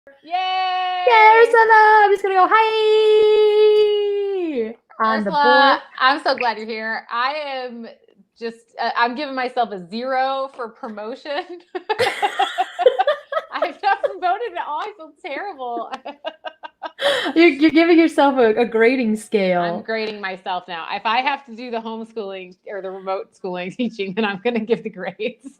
Yay! Yay, Ursula! I'm just gonna go hi on the board. Ursula, I'm so glad you're here. I am just, I'm giving myself a 0 for promotion. I've not promoted at all. I feel terrible. You're giving yourself a grading scale. I'm grading myself now. If I have to do the homeschooling or the remote schooling teaching, then I'm going to give the grades.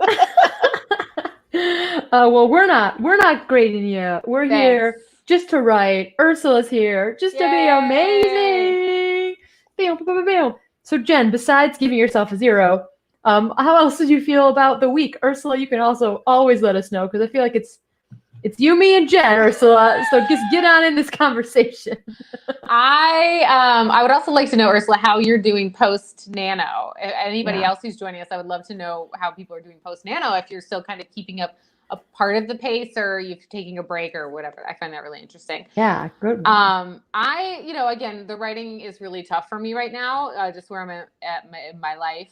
Well, we're not grading you. We're here just to write. Ursula's here just to be amazing. Bam, bam, bam. So, Jen, besides giving yourself a 0, how else did you feel about the week? Ursula, you can also always let us know because I feel like it's you, me, and Jen, Ursula. So just get on in this conversation. I would also like to know, Ursula, how you're doing post Nano. Anybody else who's joining us, I would love to know how people are doing post Nano. If you're still kind of keeping up a part of the pace, or you're taking a break, or whatever. I find that really interesting. Yeah, good. Again, the writing is really tough for me right now, just where I'm at in my life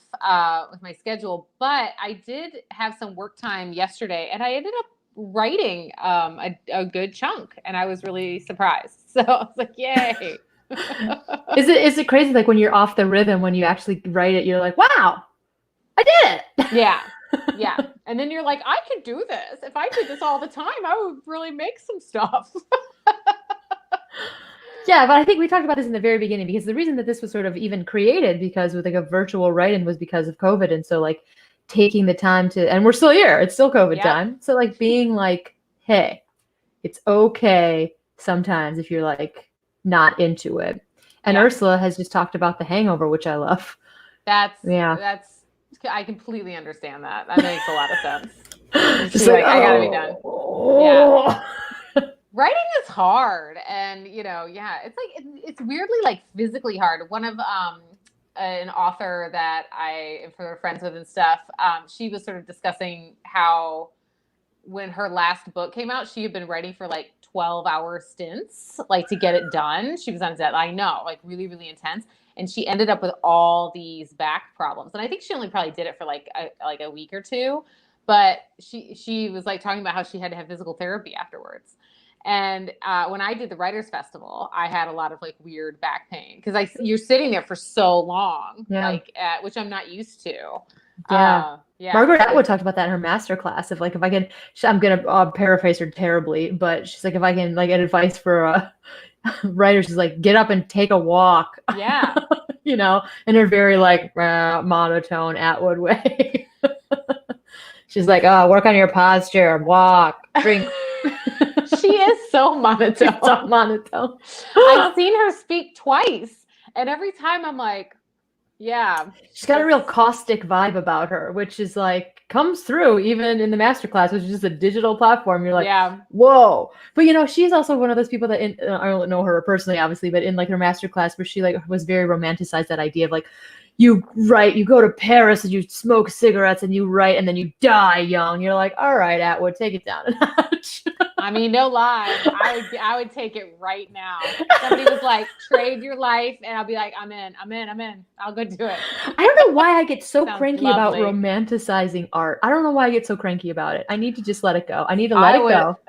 with my schedule. But I did have some work time yesterday, and I ended up writing a good chunk, and I was really surprised. So I was like, yay. Is it crazy, like when you're off the rhythm, when you actually write it, you're like, wow, I did it. Yeah. And then you're like, I could do this. If I did this all the time, I would really make some stuff. Yeah, but I think we talked about this in the very beginning, because the reason that this was sort of even created because with like a virtual write-in was because of COVID. And so like taking the time to, and we're still here, it's still COVID time. So like being like, hey, it's okay sometimes if you're like not into it. And Ursula has just talked about The Hangover, which I love. I completely understand that. That makes a lot of sense. She's like, I gotta be done. Yeah. Writing is hard, and it's like it's weirdly like physically hard. One of an author that I am friends with and stuff, she was sort of discussing how when her last book came out, she had been writing for like 12-hour stints, like to get it done. She was on deadline, like really, really intense. And she ended up with all these back problems. And I think she only probably did it for like a week or two. But she was like talking about how she had to have physical therapy afterwards. And when I did the Writers Festival, I had a lot of like weird back pain because you're sitting there for so long, which I'm not used to. Margaret Atwood talked about that in her masterclass of like, if I can, I'm gonna paraphrase her terribly, but she's like, if I can like get advice for writers, she's like, get up and take a walk. Yeah. In her very like monotone Atwood way. She's like, work on your posture, walk, drink. She is so monotone. She's so monotone. I've seen her speak twice, and every time I'm like, yeah. She's got a real caustic vibe about her, which is like comes through even in the masterclass, which is just a digital platform. You're like, whoa. But she's also one of those people that I don't know her personally, obviously, but in like her masterclass where she like was very romanticized that idea of like, you write, you go to Paris and you smoke cigarettes and you write and then you die young. You're like, all right, Atwood, take it down a notch. I mean, no lie. I would take it right now. Somebody was like, trade your life. And I'll be like, I'm in. I'll go do it. I don't know why I get so cranky about romanticizing art. I don't know why I get so cranky about it. I need to just let it go. I need to let it go.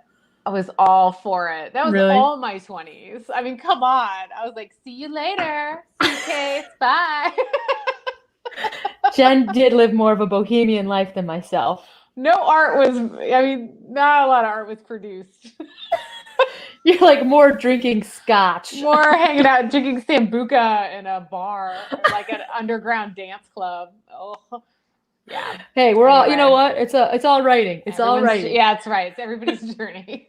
I was all for it. That was all my 20s. I mean, come on. I was like, see you later. Suitcase, bye. Jen did live more of a bohemian life than myself. Not a lot of art was produced. You're like more drinking scotch. More hanging out, drinking Sambuca in a bar, or like an underground dance club. Oh, yeah. Hey, we're all, you know what? It's all writing. It's all writing. Yeah, it's right. It's everybody's journey.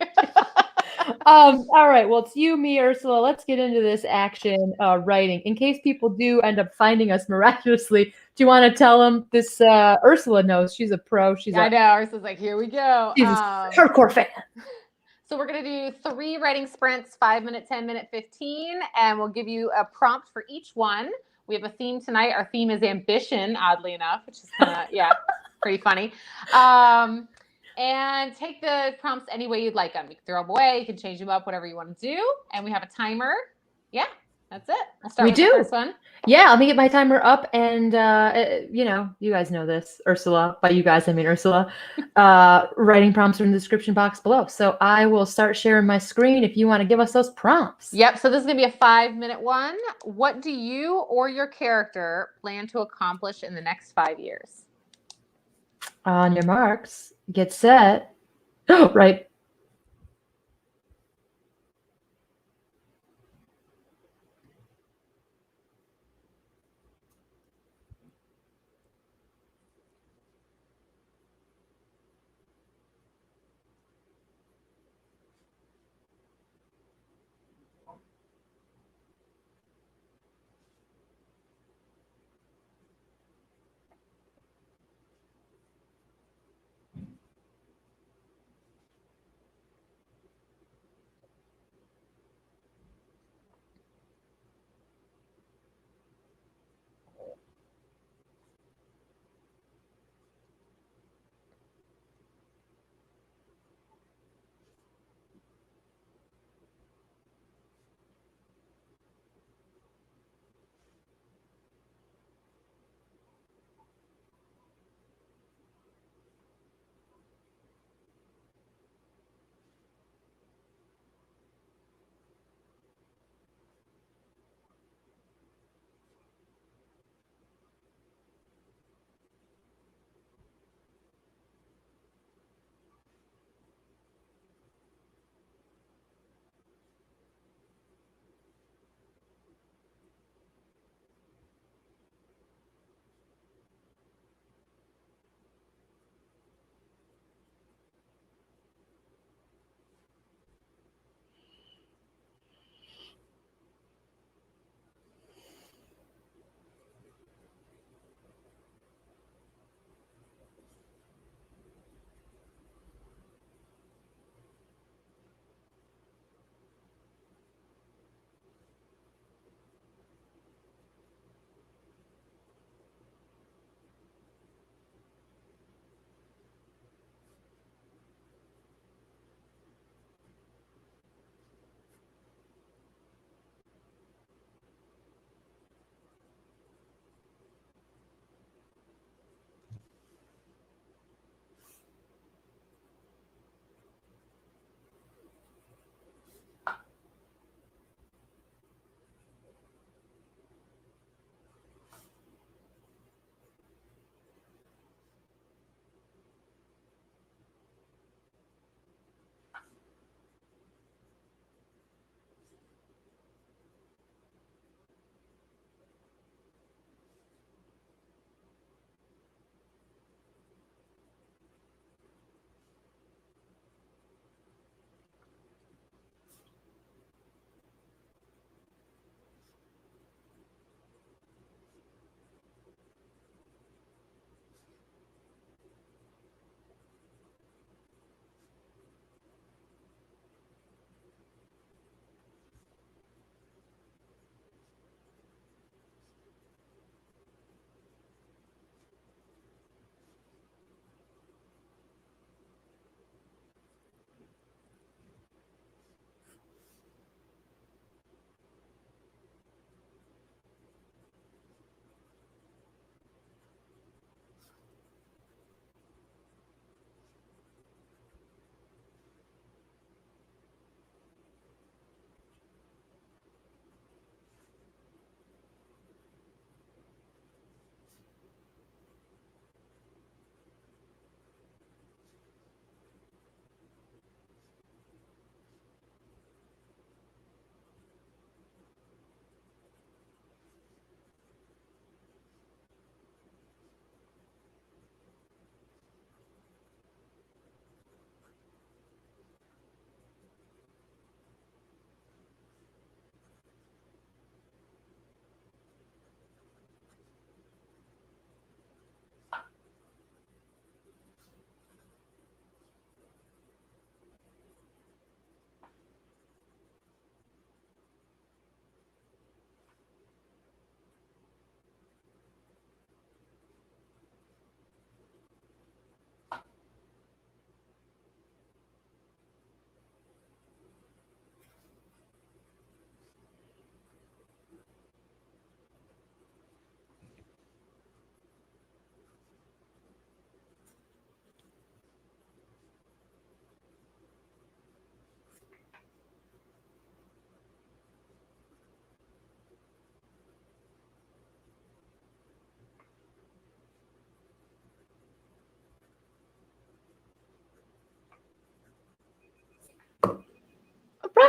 All right. Well, it's you, me, Ursula. Let's get into this action writing. In case people do end up finding us miraculously, do you want to tell them this? Ursula knows she's a pro. I know. Ursula's like, here we go. She's a hardcore fan. So we're going to do 3 writing sprints, 5 minute, 10 minute, 15, and we'll give you a prompt for each one. We have a theme tonight. Our theme is ambition, oddly enough, which is kind of, pretty funny. And take the prompts any way you'd like them. You can throw them away. You can change them up, whatever you want to do. And we have a timer. Yeah. That's it. We'll start with the first one. Yeah, let me get my timer up, and you know, you guys know this, Ursula. By you guys, I mean Ursula. Writing prompts are in the description box below. So I will start sharing my screen if you want to give us those prompts. Yep. So this is gonna be a 5-minute one. What do you or your character plan to accomplish in the next 5 years? On your marks, get set. Right.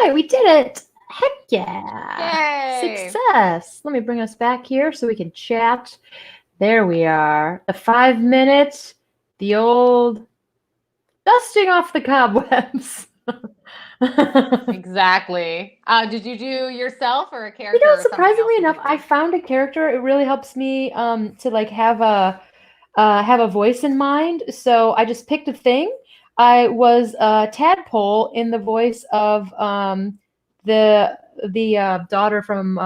right, we did it. Heck yeah. Yay. Success. Let me bring us back here so we can chat. There we are. The 5 minutes, the old dusting off the cobwebs. Exactly. Did you do yourself or a character? You know, surprisingly enough, I found a character. It really helps me to like have a voice in mind. So I just picked a thing. I was Tadpole in the voice of the daughter from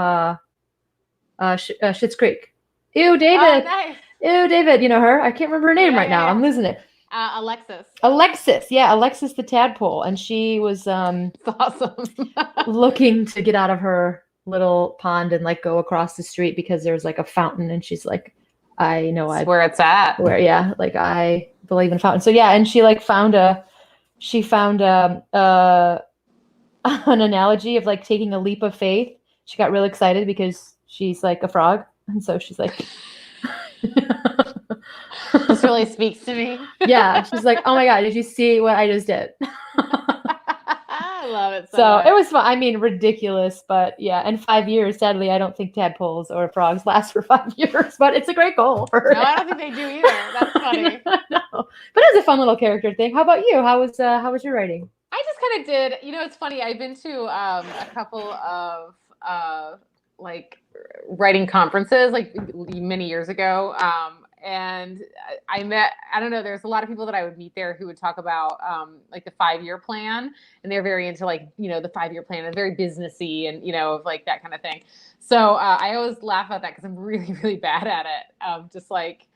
Schitt's Creek. Ew, David. Oh, nice. Ew, David. You know her? I can't remember her name right now. I'm losing it. Alexis. Alexis. Yeah, Alexis the Tadpole. And she was awesome. looking to get out of her little pond and like go across the street because there's like a fountain. And she's like, I know That's where it's at. Where, yeah, like I believe in fountain. So yeah, and she like found an analogy of like taking a leap of faith. She got really excited because she's like a frog. And so she's like, this really speaks to me. Yeah. She's like, oh my God, did you see what I just did? I love it. So it was fun. I mean, ridiculous, but yeah. In 5 years, sadly, I don't think tadpoles or frogs last for 5 years, but it's a great goal for her. No, I don't think they do either. That's funny. No, but it was a fun little character thing. How about you? How was your writing? I just kind of did. You know, it's funny. I've been to a couple of like writing conferences like many years ago. And I met, I don't know, there's a lot of people that I would meet there who would talk about like the 5-year plan, and they're very into like, you know, the 5-year plan and very businessy and, you know, of like that kind of thing. So I always laugh at that because I'm really, really bad at it. Just like,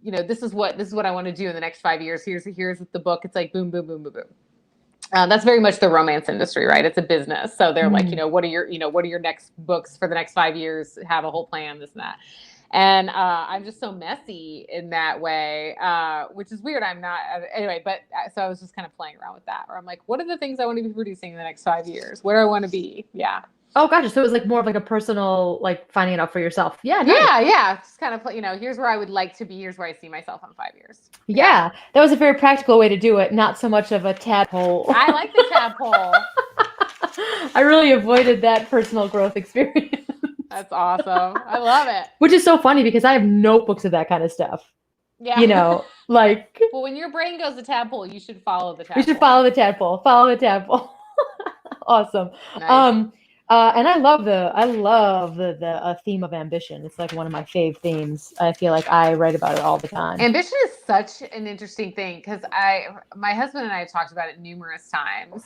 you know, this is what I want to do in the next 5 years. Here's the book. It's like boom, boom, boom, boom, boom. That's very much the romance industry, right? It's a business. So they're like, you know, what are your next books for the next 5 years? Have a whole plan, this and that. And I'm just so messy in that way, which is weird. I'm not anyway, but so I was just kind of playing around with that, where I'm like, what are the things I want to be producing in the next 5 years? Where do I want to be? Yeah. Oh, gotcha. So it was like more of like a personal, like finding it out for yourself. Yeah. Nice. Yeah. Just kind of, you know, here's where I would like to be. Here's where I see myself in 5 years. Yeah. That was a very practical way to do it. Not so much of a tadpole. I like the tadpole. I really avoided that personal growth experience. That's awesome. I love it. Which is so funny because I have notebooks of that kind of stuff. Yeah. You know, like. Well, when your brain goes to tadpole, you should follow the tadpole. You should follow the tadpole. Follow the tadpole. Awesome. Nice. And I love the theme of ambition. It's like one of my fave themes. I feel like I write about it all the time. Ambition is such an interesting thing because my husband and I have talked about it numerous times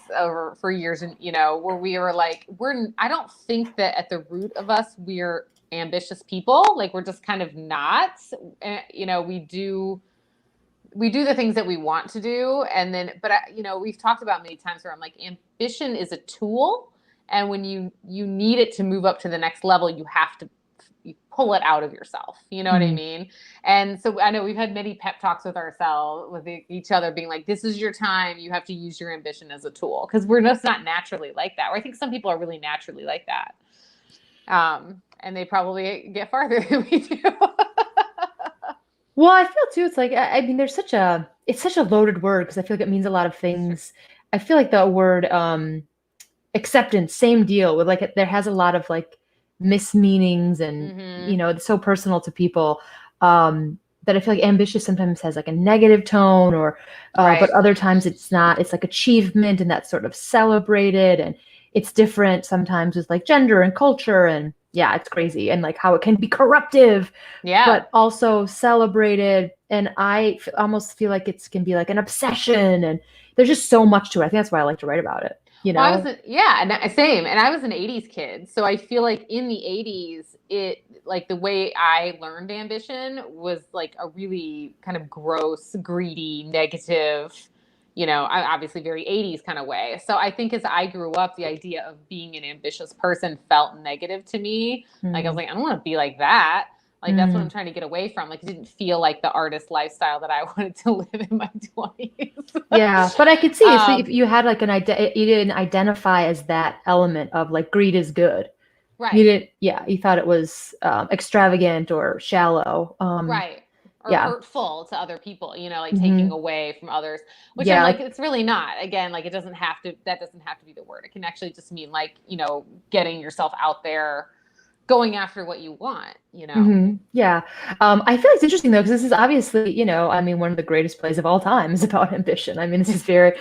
for years, and you know, where we were like, I don't think that at the root of us we're ambitious people. Like we're just kind of not. You know, we do the things that we want to do, and then, but you know, we've talked about many times where I'm like, ambition is a tool. And when you need it to move up to the next level, you pull it out of yourself. You know what I mean? And so I know we've had many pep talks with ourselves, with each other, being like, this is your time. You have to use your ambition as a tool. Because we're just not naturally like that. Or I think some people are really naturally like that. And they probably get farther than we do. Well, I feel too, it's like, I mean, it's such a loaded word because I feel like it means a lot of things. I feel like the word, acceptance, same deal with like, there has a lot of like mismeanings and, you know, it's so personal to people, that I feel like ambitious sometimes has like a negative tone or, but other times it's not, it's like achievement and that's sort of celebrated, and it's different sometimes with like gender and culture, and yeah, it's crazy. And like how it can be corruptive, but also celebrated. And I almost feel like it can be like an obsession, and there's just so much to it. I think that's why I like to write about it. You know? Well, same. And I was an 80s kid. So I feel like in the 80s, it like the way I learned ambition was like a really kind of gross, greedy, negative, you know, obviously very 80s kind of way. So I think as I grew up, the idea of being an ambitious person felt negative to me. Like I was like, I don't want to be like that. Like, that's what I'm trying to get away from. Like, it didn't feel like the artist lifestyle that I wanted to live in my 20s. Yeah, but I could see if you had like you didn't identify as that element of like greed is good. Right. You didn't, you thought it was extravagant or shallow. Right. or hurtful to other people, you know, like Mm-hmm. taking away from others, which I'm like, it's really not. Again, like that doesn't have to be the word. It can actually just mean like, you know, getting yourself out there, going after what you want, you know? Mm-hmm. Yeah. I feel it's interesting though, because this is obviously, you know, I mean, one of the greatest plays of all time is about ambition. I mean, this is very,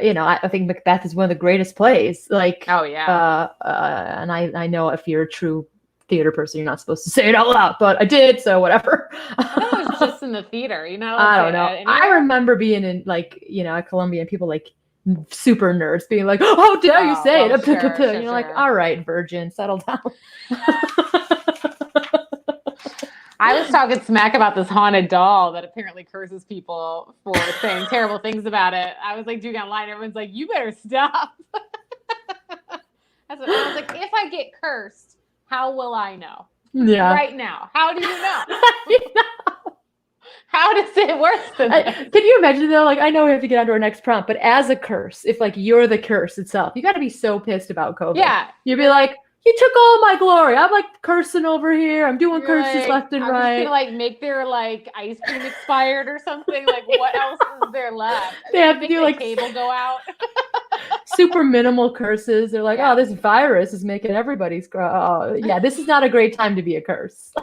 you know, I think Macbeth is one of the greatest plays. Like, oh yeah. And I know if you're a true theater person, you're not supposed to say it out loud, but I did, so whatever. I thought it was just in the theater, you know? I don't know. I remember being in like, you know, at Columbia and people like super nerds being like, "Oh, how dare you say it?" Sure, you're like, "All right, virgin, settle down." I was talking smack about this haunted doll that apparently curses people for saying terrible things about it. I was like doing online, everyone's like, "You better stop." I was like, "If I get cursed, how will I know?" Yeah. Right now, how do you know? How does it worse than this? Can you imagine though? Like, I know we have to get on to our next prompt, but as a curse, if like you're the curse itself, you got to be so pissed about COVID. Yeah, you'd be like, "You took all my glory. I'm like cursing over here. I'm doing curses left and right. I'm just gonna like make their like ice cream expired or something. Like, what else is there left? They have to do like cable go out." Super minimal curses. They're like, "Oh, this virus is making everybody's yeah, this is not a great time to be a curse."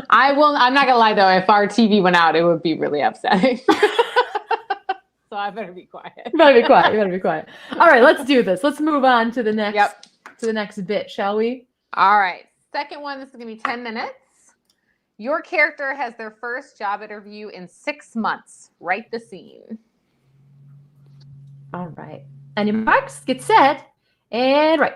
I'm not gonna lie though, if our TV went out, it would be really upsetting. So I better be quiet. You better be quiet. All right, let's do this. Let's move on to the next bit, shall we? All right. Second one, this is gonna be 10 minutes. Your character has their first job interview in 6 months. Write the scene. All right. On your marks, get set, and write.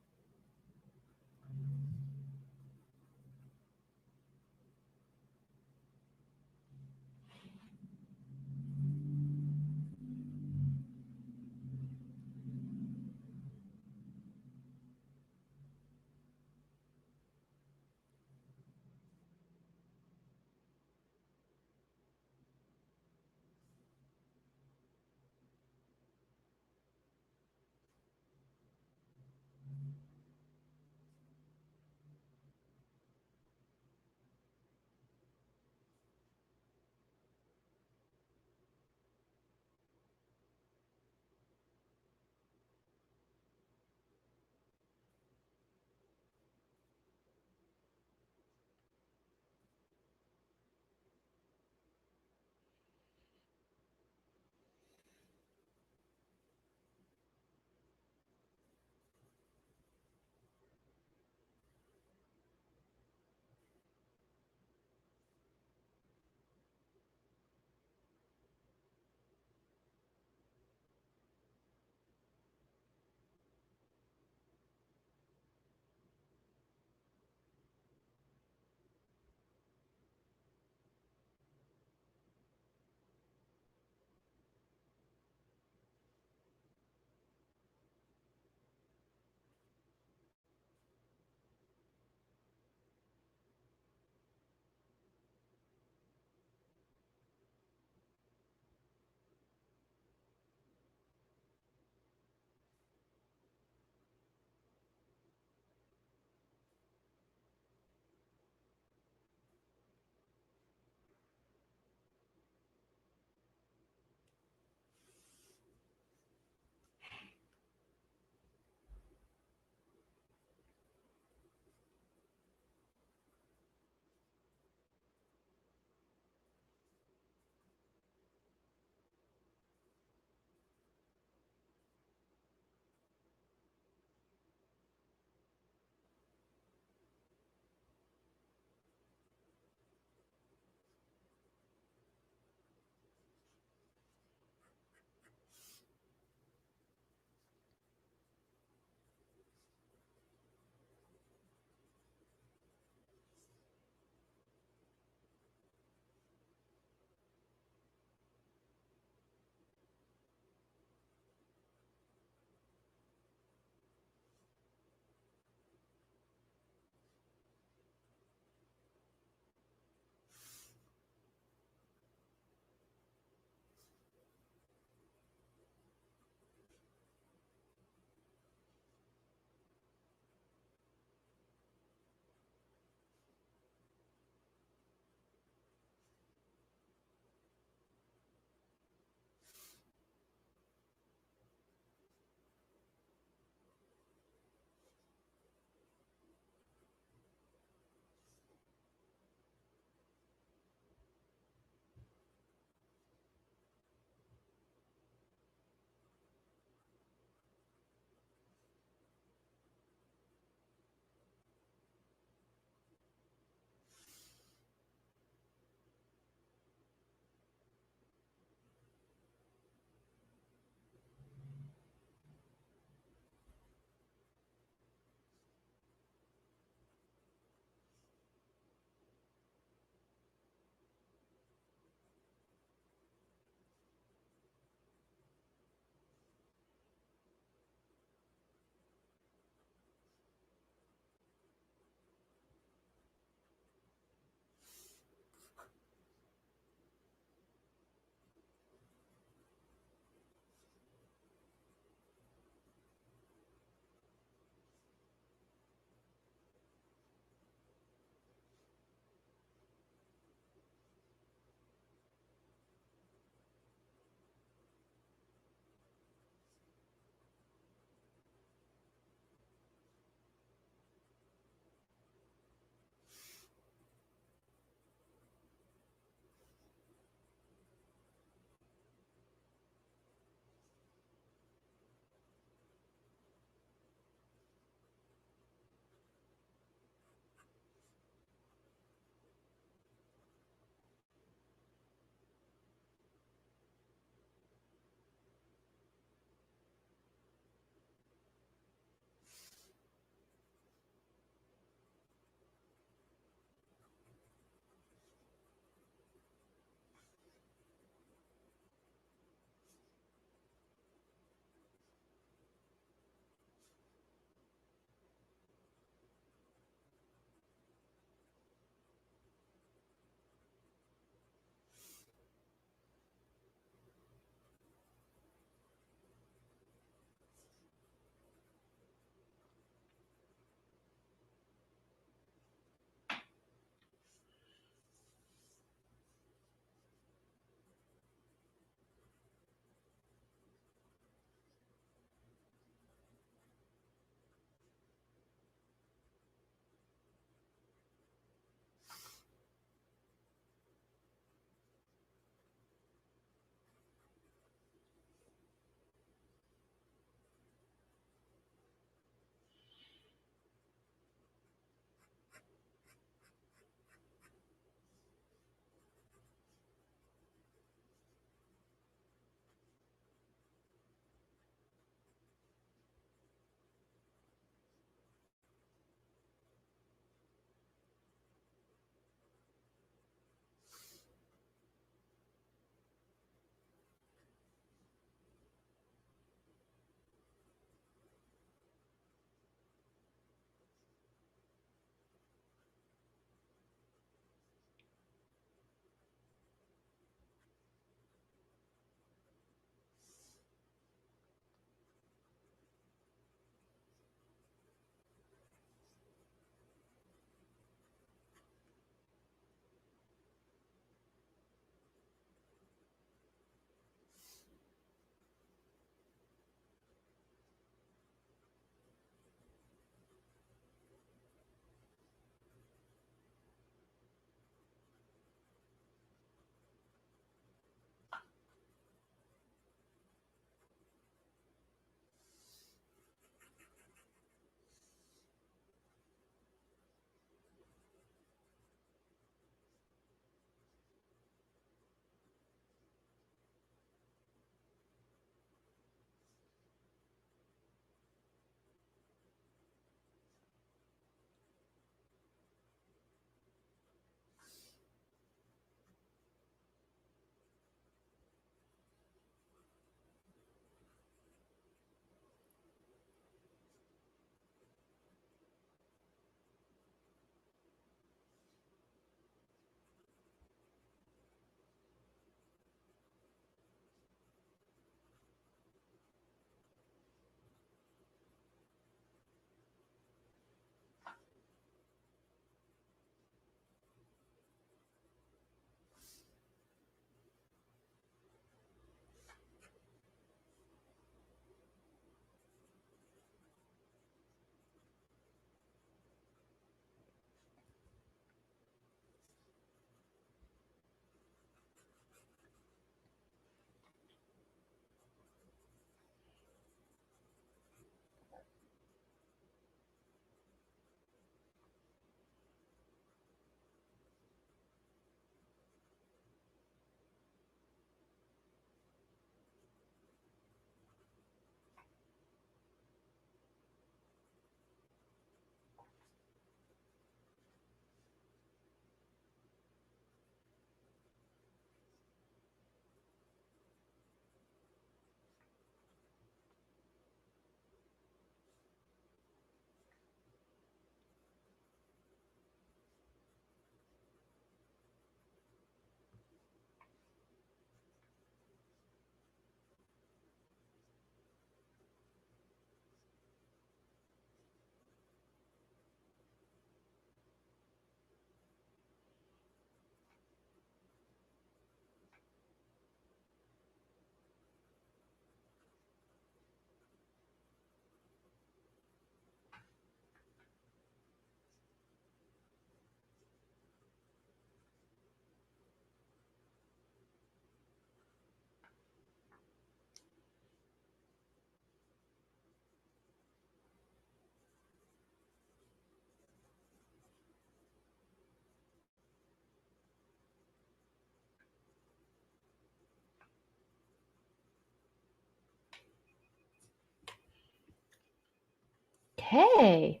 Okay.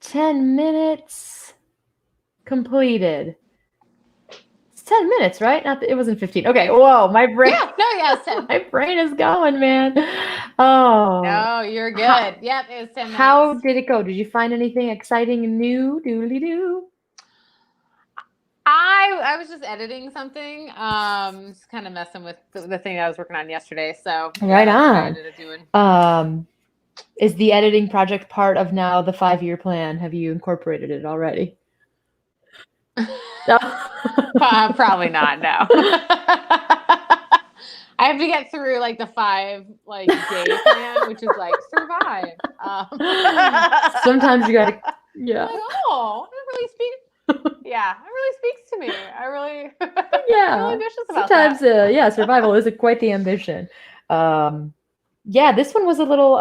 10 minutes completed. It's 10 minutes, right? Not that it wasn't 15. Okay. Whoa, my brain. Yeah, no, yeah, it's 10. My brain is going, man. Oh. No, you're good. Yep, it was 10 minutes. How did it go? Did you find anything exciting and new? Doodly-doo. I was just editing something, just kind of messing with the thing I was working on yesterday. So right on. I ended up doing. Is the editing project part of now the 5-year plan? Have you incorporated it already? No. Probably not. No. I have to get through like the 5 day plan, which is like survive. Sometimes you gotta, yeah. Like, oh, it really speaks. Yeah, it really speaks to me. I really, yeah. really ambitious about Sometimes, that. Yeah, survival isn't quite the ambition. Yeah, this one was a little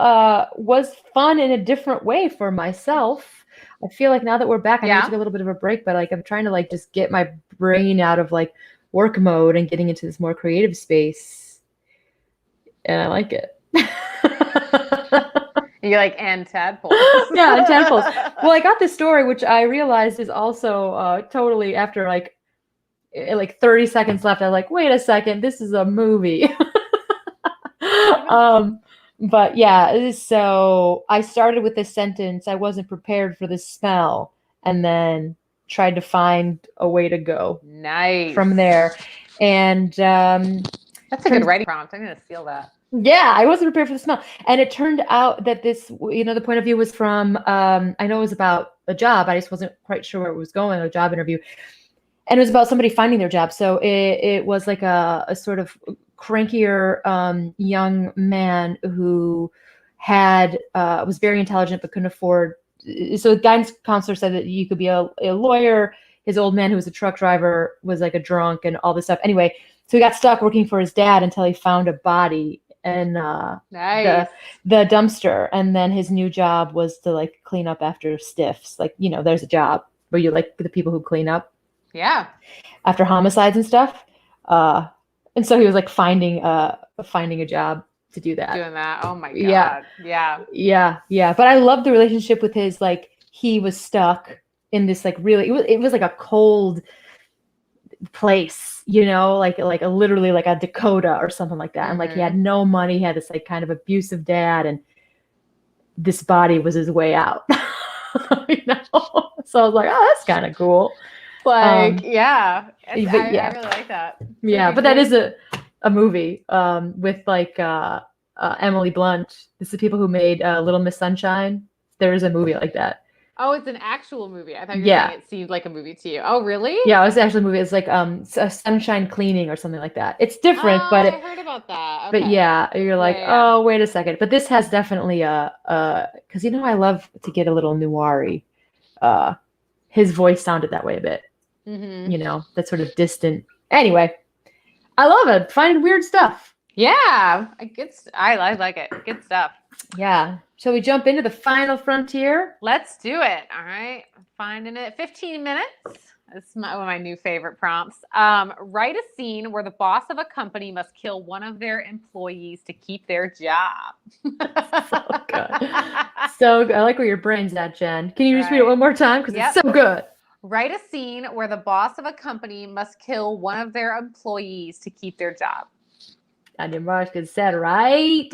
was fun in a different way for myself. I feel like now that we're back, I know we took a little bit of a break, but like I'm trying to like just get my brain out of like work mode and getting into this more creative space, and I like it. You're like, and tadpoles. Yeah, and tadpoles. Well, I got this story, which I realized is also totally after like 30 seconds left. I'm like, wait a second, this is a movie. But yeah, so I started with this sentence. I wasn't prepared for the smell, and then tried to find a way to go. Nice. From there. And that's a good writing prompt. I'm gonna steal that. Yeah, I wasn't prepared for the smell. And it turned out that this, the point of view was from, I know it was about a job. I just wasn't quite sure where it was going, a job interview. And it was about somebody finding their job. So it was like a sort of crankier young man who had, was very intelligent but couldn't afford. So the guidance counselor said that you could be a lawyer. His old man, who was a truck driver, was like a drunk and all this stuff. Anyway, so he got stuck working for his dad until he found a body and nice. the dumpster. And then his new job was to like clean up after stiffs. Like, there's a job where you like the people who clean up. Yeah. After homicides and stuff. And so he was like finding a job to do that. Doing that. Oh my God. Yeah. But I love the relationship with his, like, he was stuck in this like really, it was like a cold place, like literally like a Dakota or something like that. And like he had no money, he had this like kind of abusive dad, and this body was his way out. So I was like, oh, that's kind of cool. Like, yeah. I really like that. Yeah, but that is a movie with like Emily Blunt. This is people who made Little Miss Sunshine. There is a movie like that. Oh, it's an actual movie. I thought you were saying it seemed like a movie to you. Oh, really? Yeah, it was actually a movie. It's like Sunshine Cleaning or something like that. It's different, but I heard about that. Okay. But yeah, you're like, oh, wait a second. But this has definitely because I love to get a little noir-y. His voice sounded that way a bit. That sort of distant. Anyway, I love it. Finding weird stuff. Yeah, I like it. Good stuff. Yeah. Shall we jump into the final frontier? Let's do it. All right. Finding it. 15 minutes. It's one of my new favorite prompts. Write a scene where the boss of a company must kill one of their employees to keep their job. So good. So good. I like where your brain's at, Jen. Can you just read it one more time? Because it's so good. Write a scene where the boss of a company must kill one of their employees to keep their job. On your mark, get set, right?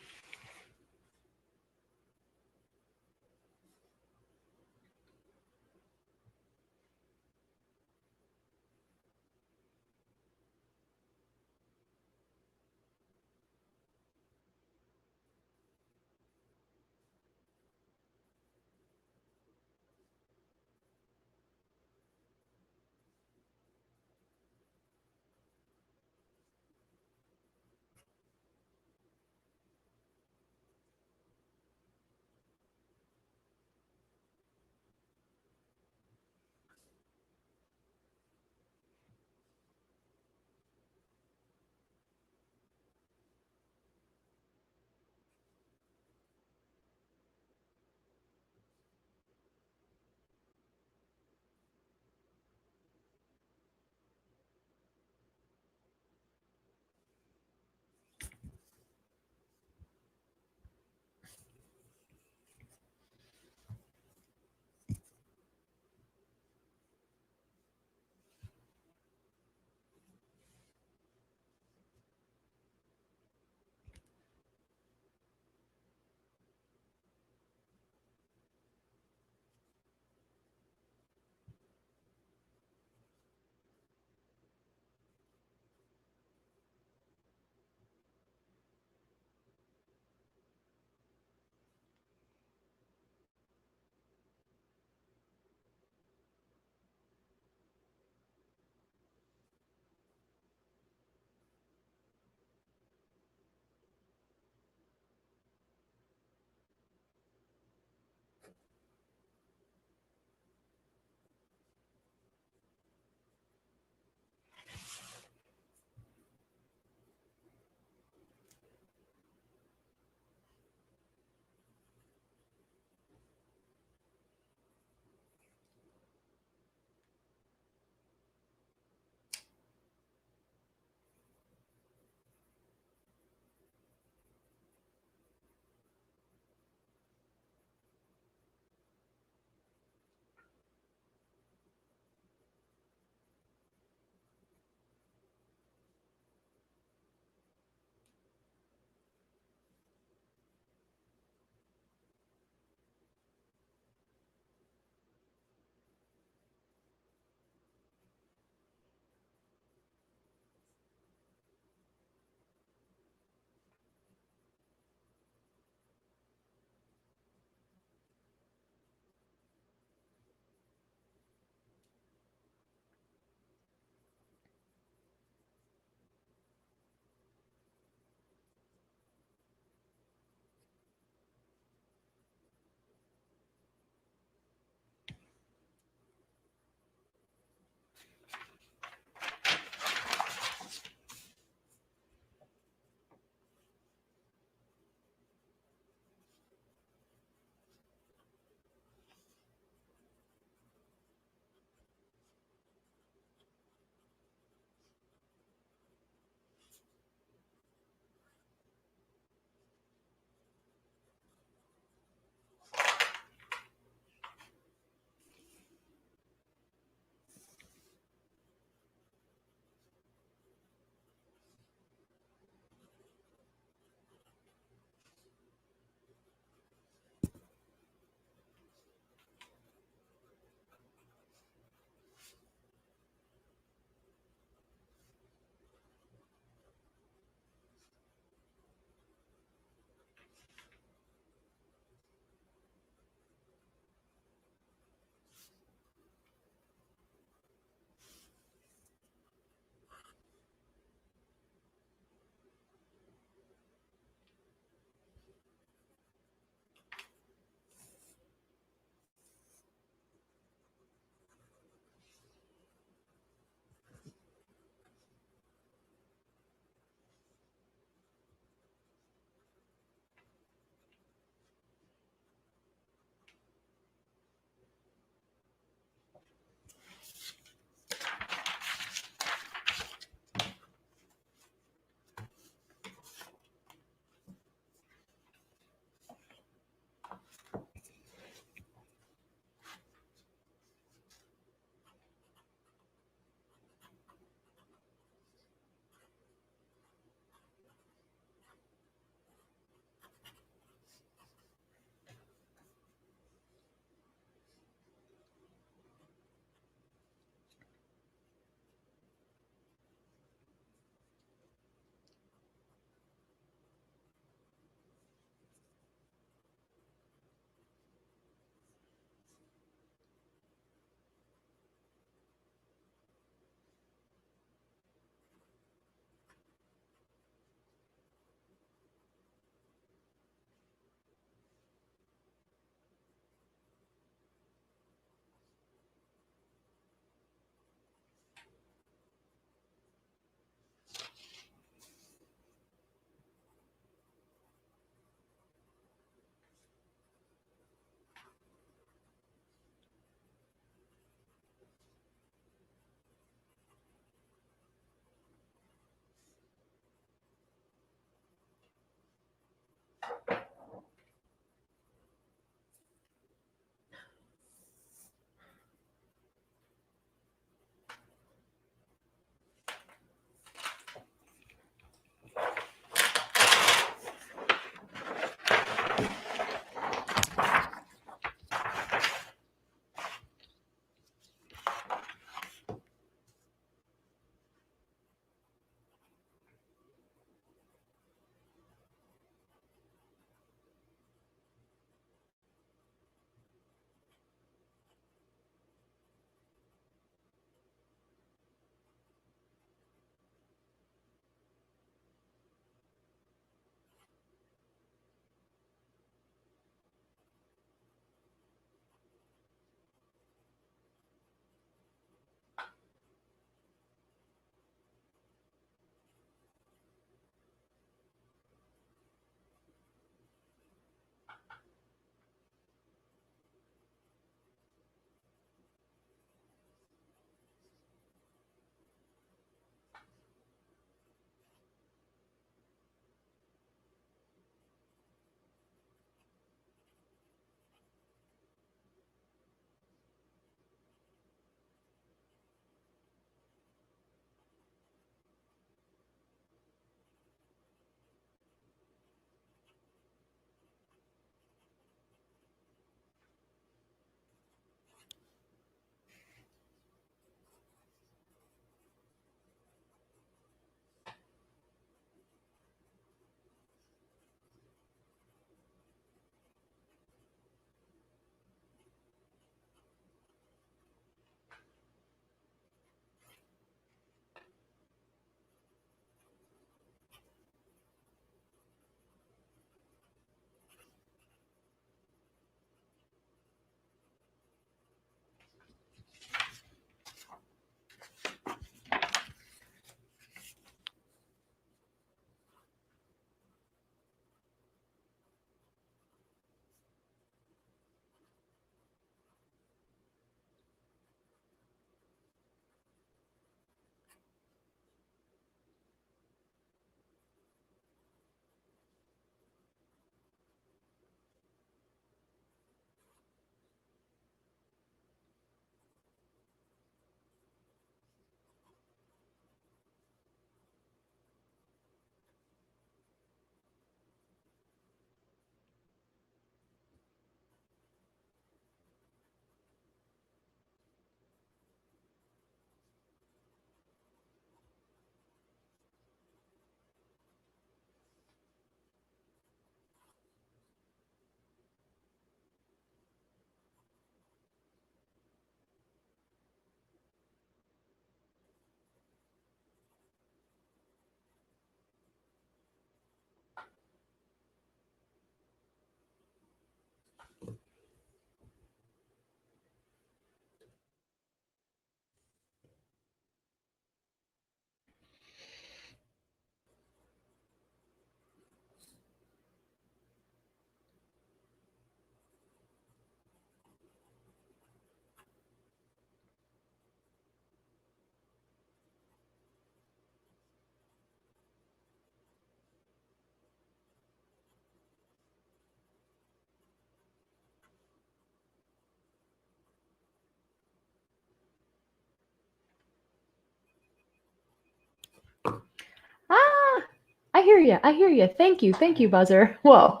hear you. Thank you, Buzzer. Whoa.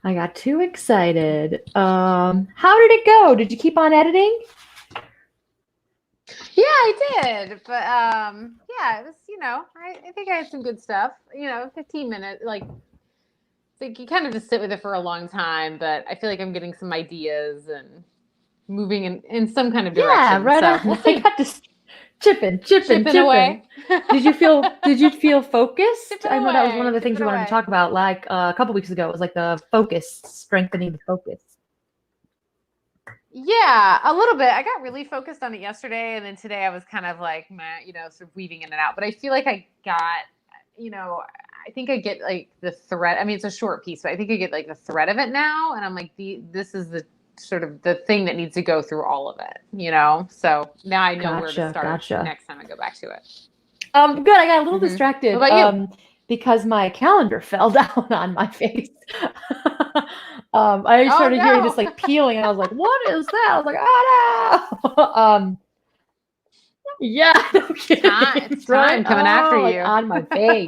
I got too excited. How did it go? Did you keep on editing? Yeah, I did. But yeah, it was, I think I had some good stuff. 15 minutes, like you kind of just sit with it for a long time, but I feel like I'm getting some ideas and moving in some kind of direction. Yeah, right. So we'll see. I got this chipping away. Did you feel focused? I know that was one of the things you we wanted to talk about like a couple weeks ago. It was like the focus, strengthening the focus. Yeah, a little bit. I got really focused on it yesterday, and then today I was kind of like, meh, sort of weaving in and out. But I feel like I got, I think I get like the thread. I mean, it's a short piece, but I think I get like the thread of it now. And I'm like, this is the sort of the thing that needs to go through all of it, So now I know where to start next time I go back to it. Good. I got a little distracted. What about you? Because my calendar fell down on my face. I started hearing this like peeling, and I was like, "What is that?" I was like, "Oh no!" Yeah, no kidding. It's time coming after you on my face.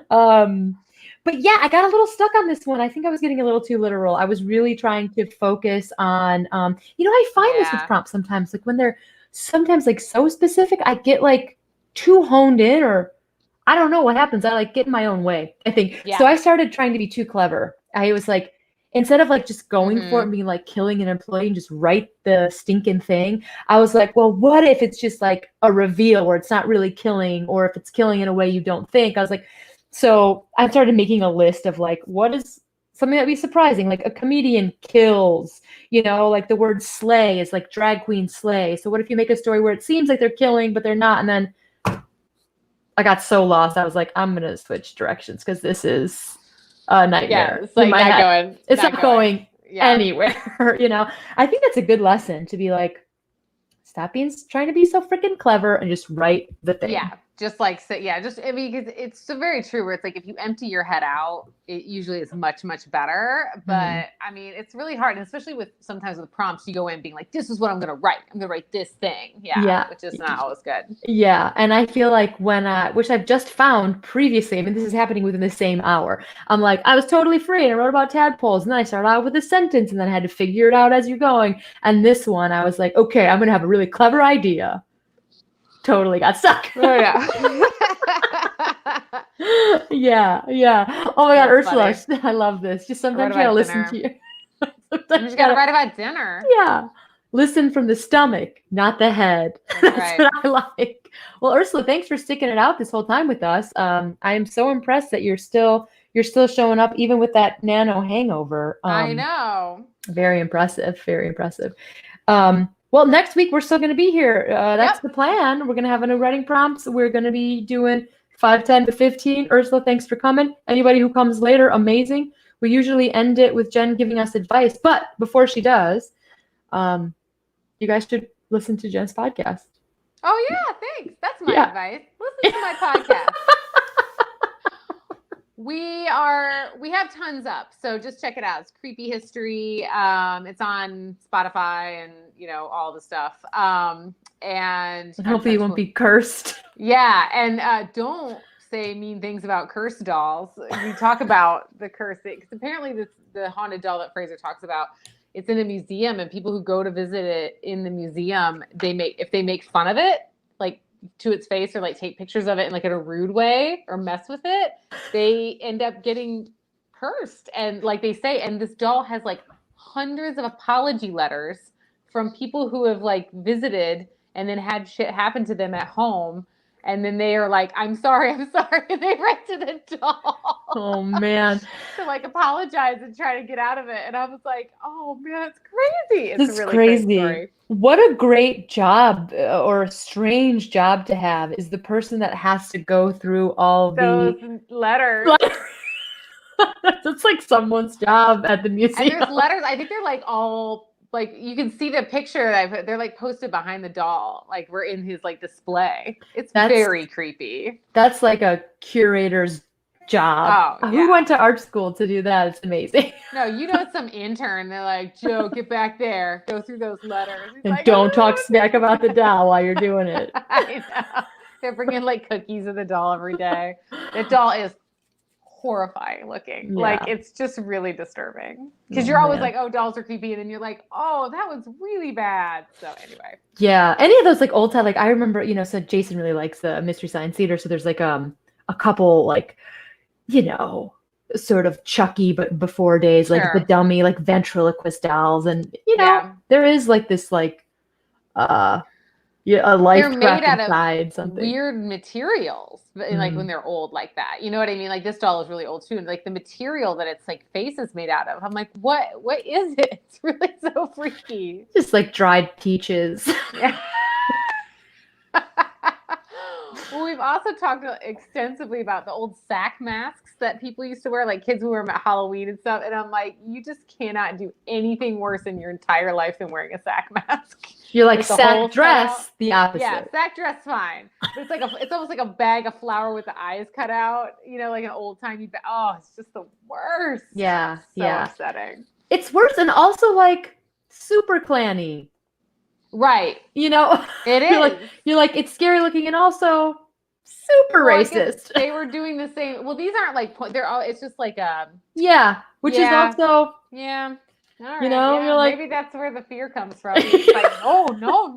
But yeah, I got a little stuck on this one. I think I was getting a little too literal. I was really trying to focus on, I find this with prompts sometimes, like when they're sometimes like so specific, I get like too honed in, or I don't know what happens. I like get in my own way, I think. Yeah. So I started trying to be too clever. I was like, instead of like just going for it and being like killing an employee and just write the stinking thing, I was like, well, what if it's just like a reveal where it's not really killing, or if it's killing in a way you don't think? I was like, so I started making a list of like, what is something that'd be surprising? Like a comedian kills, like the word slay is like drag queen slay. So what if you make a story where it seems like they're killing, but they're not? And then I got so lost. I was like, I'm going to switch directions because this is a nightmare. Yeah, it's like not going. It's not going anywhere. I think that's a good lesson to be like, stop trying to be so freaking clever and just write the thing. Yeah. Just like, because it's so very true where it's like, if you empty your head out, it usually is much, much better. But I mean, it's really hard. And especially sometimes with prompts, you go in being like, this is what I'm going to write. I'm going to write this thing. Yeah. Which is not always good. Yeah. And I feel like which I've just found previously, I mean, this is happening within the same hour. I'm like, I was totally free and I wrote about tadpoles. And then I started out with a sentence and then I had to figure it out as you're going. And this one, I was like, okay, I'm going to have a really clever idea. Totally got stuck. Oh yeah. yeah. Oh my God, Ursula, funny. I love this. Just sometimes you gotta listen to you. Sometimes you gotta write about dinner. Yeah. Listen from the stomach, not the head. That's what I like. Well, Ursula, thanks for sticking it out this whole time with us. I am so impressed that you're still showing up even with that nano hangover. I know. Very impressive. Very impressive. Well, next week we're still going to be here. That's the plan. We're going to have a new writing prompts. We're going to be doing 5, 10 to 15. Ursula, thanks for coming. Anybody who comes later, amazing. We usually end it with Jen giving us advice. But before she does, you guys should listen to Jen's podcast. Oh, yeah. Thanks. That's my advice. Listen to my podcast. We have tons up, so just check it out. It's Creepy History. It's on Spotify and all the stuff. And hopefully you won't be cursed. Yeah, and don't say mean things about cursed dolls. We talk about the curse because apparently the haunted doll that Fraser talks about, it's in a museum, and people who go to visit it in the museum, if they make fun of it, like to its face, or like take pictures of it in like in a rude way or mess with it, they end up getting cursed. And like they say, and this doll has like hundreds of apology letters from people who have like visited and then had shit happen to them at home. And then they are like, I'm sorry. And they write to the doll. Oh, man. To like apologize and try to get out of it. And I was like, oh, man, it's crazy. It's a really crazy story. What a great job, or a strange job to have, is the person that has to go through all those letters. That's like someone's job at the museum. And there's letters. I think they're like all... Like you can see the picture that I put, they're like posted behind the doll. Like we're in his like display. That's very creepy. That's like a curator's job. Oh, yeah. Who went to art school to do that? It's amazing. No, it's some intern. They're like, Joe, get back there. Go through those letters. He's and like, don't talk smack about the doll while you're doing it. I know. They're bringing like cookies to the doll every day. The doll is horrifying looking. Yeah. Like, it's just really disturbing. Because you're always like, oh, dolls are creepy. And then you're like, oh, that was really bad. So anyway. Yeah. Any of those like old time, like I remember, you know, so Jason really likes the Mystery Science Theater. So there's like a couple like, you know, sort of Chucky, but before days, like the dummy, like ventriloquist dolls. And, you know, there is like this like, a life they're made out inside of something. Weird materials, like when they're old like that. You know what I mean? Like this doll is really old too. And like the material that its like face is made out of. I'm like, what is it? It's really so freaky. Just like dried peaches. Yeah. Well, we've also talked extensively about the old sack masks that people used to wear, like kids who wear them at Halloween and stuff. And I'm like, you just cannot do anything worse in your entire life than wearing a sack mask. You're like sack dress, the opposite. Yeah, sack dress, fine. But it's like it's almost like a bag of flour with the eyes cut out. You know, like an old timey. Oh, it's just the worst. Yeah, so upsetting. It's worse and also like super clanny. Right. You know, it is. You're like it's scary looking and also super racist. They were doing the same. Well, these aren't like they're all. It's just like which is also all right, you know, you're like maybe that's where the fear comes from. It's like no.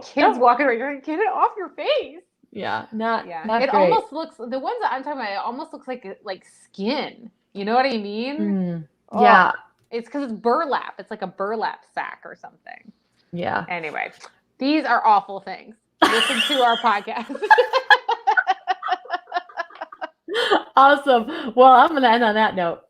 Kids walking around, you're like, get it off your face. Yeah, not it great. almost looks the ones that I'm talking about. It almost looks like skin. You know what I mean? Yeah. It's because it's burlap. It's like a burlap sack or something. Yeah. Anyway, these are awful things. Listen to our podcast. Awesome. Well, I'm going to end on that note.